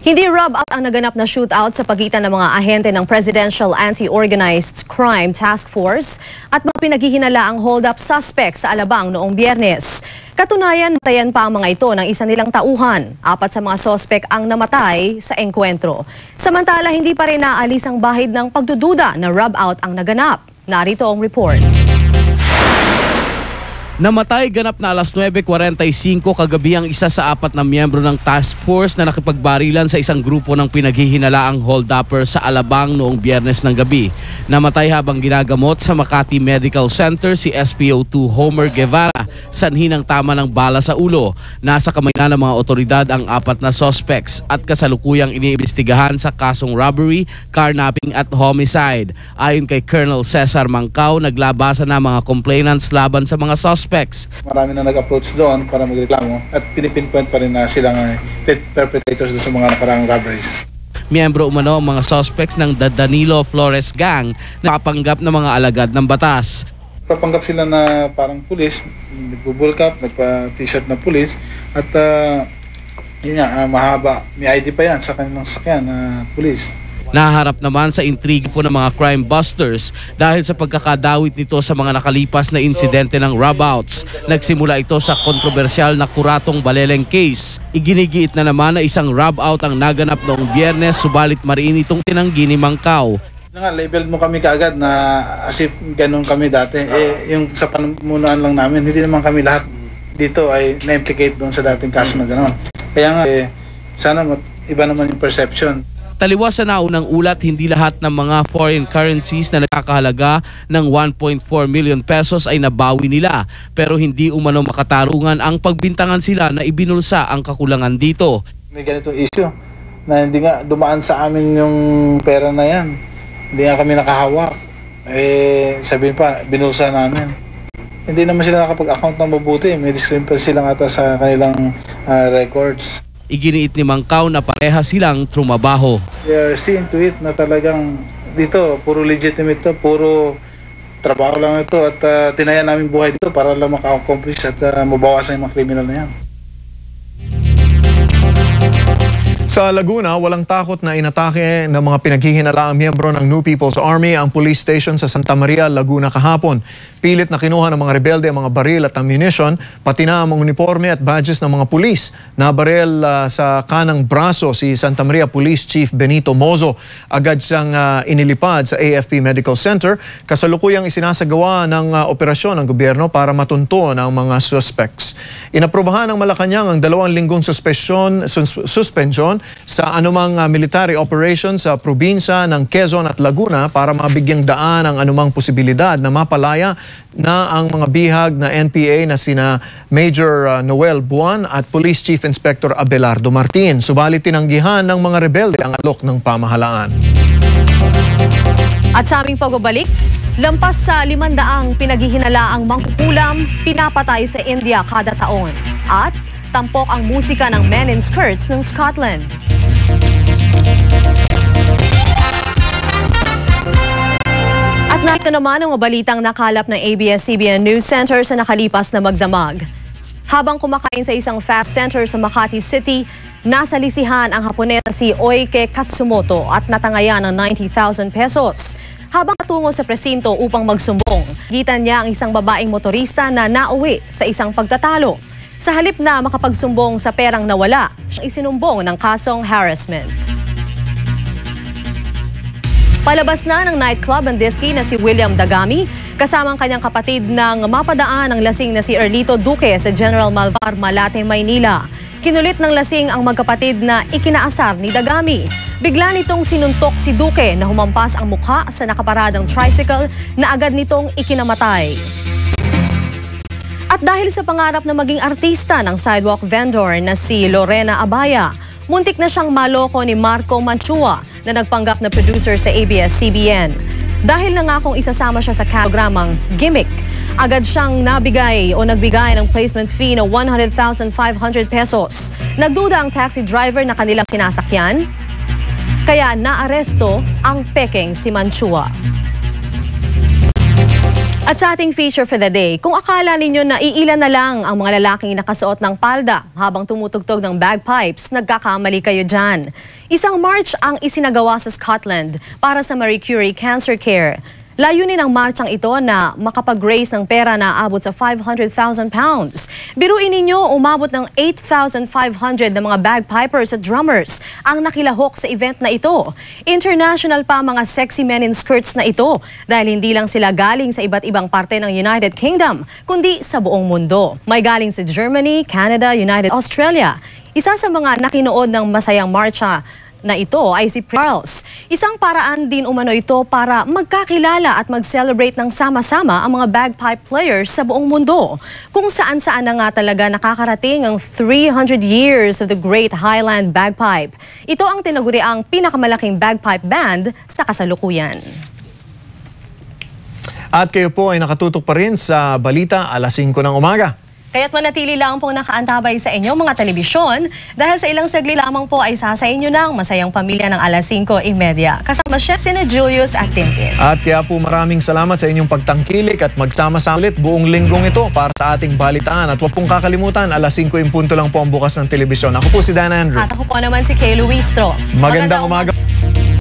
Hindi rub-out ang naganap na shootout sa pagitan ng mga ahente ng Presidential Anti-Organized Crime Task Force at mga pinaghihinalaang hold-up suspects sa Alabang noong Biyernes. Katunayan, natayan pa ang mga ito ng isa nilang tauhan. 4 sa mga suspect ang namatay sa engkwentro. Samantala, hindi pa rin naalis ang bahid ng pagdududa na rub-out ang naganap. Narito ang report. Namatay ganap na alas 9:45 kagabi ang isa sa 4 na miyembro ng task force na nakipagbarilan sa isang grupo ng pinaghihinalaang hold-upper sa Alabang noong Biyernes ng gabi. Namatay habang ginagamot sa Makati Medical Center si SPO2 Homer Guevara, sanhi ng tama ng bala sa ulo. Nasa kamay na ng mga otoridad ang 4 na suspects at kasalukuyang iniimbestigahan sa kasong robbery, carnapping at homicide. Ayon kay Colonel Cesar Mancao, naglabasan na mga complainants laban sa mga suspects. Marami na nag-approach doon para magreklamo at pinipinpoint pa rin na sila perpetrators doon sa mga nakaraang robberies. Miyembro umano ang mga suspects ng The Danilo Flores Gang na nakapanggap ng mga alagad ng batas. Papanggap sila na parang pulis, nagbo-bulk up, nagpa-t-shirt na pulis at yun nga, mahaba, may ID pa yan sa kanilang sakyan na pulis. Naharap naman sa intrigue po ng mga crime busters dahil sa pagkakadawit nito sa mga nakalipas na insidente ng rub-outs. Nagsimula ito sa kontrobersyal na Kuratong Baleleng case. Iginigiit na naman na isang rub-out ang naganap noong Biyernes, subalit mariin itong tinanggi ni Mancao. Labeled mo kami kaagad na as if ganun kami dati. Yung sa pamunuan lang namin, hindi naman kami lahat dito ay na-implicate doon sa dating kaso na gano'n. Kaya nga, sana iba naman yung perception. Taliwas sa naunang ulat, hindi lahat ng mga foreign currencies na nagkakahalaga ng 1.4 million pesos ay nabawi nila. Pero hindi umano makatarungan ang pagbintangan sila na ibinulsa ang kakulangan dito. May ganitong issue na hindi nga dumaan sa amin yung pera na yan. Hindi nga kami nakahawak. Sabihin pa, binulsa namin. Hindi naman sila nakapag-account ng mabuti. May discrepancy lang ata sa kanilang records. Iginiit ni Mancao na pareha silang trumabaho. We are seeing to it na talagang dito, puro legitimate to, puro trabaho lang ito at tinaya namin buhay dito para lang maka-accomplish at mabawasan yung mga kriminal na yan. Sa Laguna, walang takot na inatake ng mga pinaghihinalaang miyembro ng New People's Army ang police station sa Santa Maria, Laguna kahapon. Pilit na kinuha ng mga rebelde ang mga baril at ammunition, pati na ang mga uniforme at badges ng mga pulis. Nabaril sa kanang braso si Santa Maria Police Chief Benito Mozo. Agad siyang inilipad sa AFP Medical Center. Kasalukuyang isinasagawa ng operasyon ng gobyerno para matunto ang mga suspects. Inaprubahan ng Malacanang ang 2 linggong suspension sa anumang military operation sa probinsya ng Quezon at Laguna para mabigyang daan ang anumang posibilidad na mapalaya na ang mga bihag na NPA na sina Major Noel Buwan at Police Chief Inspector Abelardo Martin. Subalit tinanggihan ng mga rebelde ang alok ng pamahalaan. At sa aming pagbabalik, lampas sa 500 pinaghihinalaang mangkukulam pinapatay sa India kada taon. At tampok ang musika ng Men in Skirts ng Scotland. At narito naman ang balitang nakalap ng ABS-CBN News Center sa nakalipas na magdamag. Habang kumakain sa isang fast center sa Makati City, nasa lisihan ang Hapones na si Oike Katsumoto at natangayan ng 90,000 pesos. Habang patungo sa presinto upang magsumbong, gitan niya ang isang babaeng motorista na nauwi sa isang pagtatalo. Sa halip na makapagsumbong sa perang nawala, siya isinumbong ng kasong harassment. Palabas na ng nightclub and disky na si William Dagami, kasamang kanyang kapatid ng mapadaan ang lasing na si Erlito Duque sa General Malvar, Malate, Maynila. Kinulit ng lasing ang magkapatid na ikinaasar ni Dagami. Bigla nitong sinuntok si Duque na humampas ang mukha sa nakaparadang tricycle na agad nitong ikinamatay. At dahil sa pangarap na maging artista ng sidewalk vendor na si Lorena Abaya, muntik na siyang maloko ni Marco Manchua na nagpanggap na producer sa ABS-CBN. Dahil nangakong isasama siya sa programang Gimmick, agad siyang nagbigay ng placement fee na 100,500 pesos. Nagduda ang taxi driver na kanilang sinasakyan, kaya naaresto ang pekeng si Manchua. At sa ating feature for the day, kung akala ninyo na iilan na lang ang mga lalaking nakasuot ng palda habang tumutugtog ng bagpipes, nagkakamali kayo dyan. Isang march ang isinagawa sa Scotland para sa Marie Curie Cancer Care. Layunin ng marchang ito na makapag-raise ng pera na aabot sa 500,000 pounds. Biruin ninyo, umabot ng 8,500 na mga bagpipers at drummers ang nakilahok sa event na ito. International pa mga sexy men in skirts na ito dahil hindi lang sila galing sa iba't ibang parte ng United Kingdom, kundi sa buong mundo. May galing sa Germany, Canada, United Australia. Isa sa mga nakinood ng masayang marcha na ito ay si Charles. Isang paraan din umano ito para magkakilala at mag-celebrate ng sama-sama ang mga bagpipe players sa buong mundo. Kung saan-saan na nga talaga nakakarating ang 300 years of the Great Highland Bagpipe. Ito ang tinaguri ang pinakamalaking bagpipe band sa kasalukuyan. At kayo po ay nakatutok pa rin sa balita alas 5 ng umaga. Kaya't manatili lang pong nakaantabay sa inyong mga telebisyon dahil sa ilang sagli lamang po ay sasa inyo ng masayang pamilya ng alas 5:30. Kasama siya sina Julius at Tintin. At kaya po maraming salamat sa inyong pagtangkilik at magsama-sama ulit buong linggong ito para sa ating balitaan. At huwag pong kakalimutan, alas 5 in punto lang po ang bukas ng telebisyon. Ako po si Dan Andrew. At ako po naman si Kay Luistro. Magandang umaga.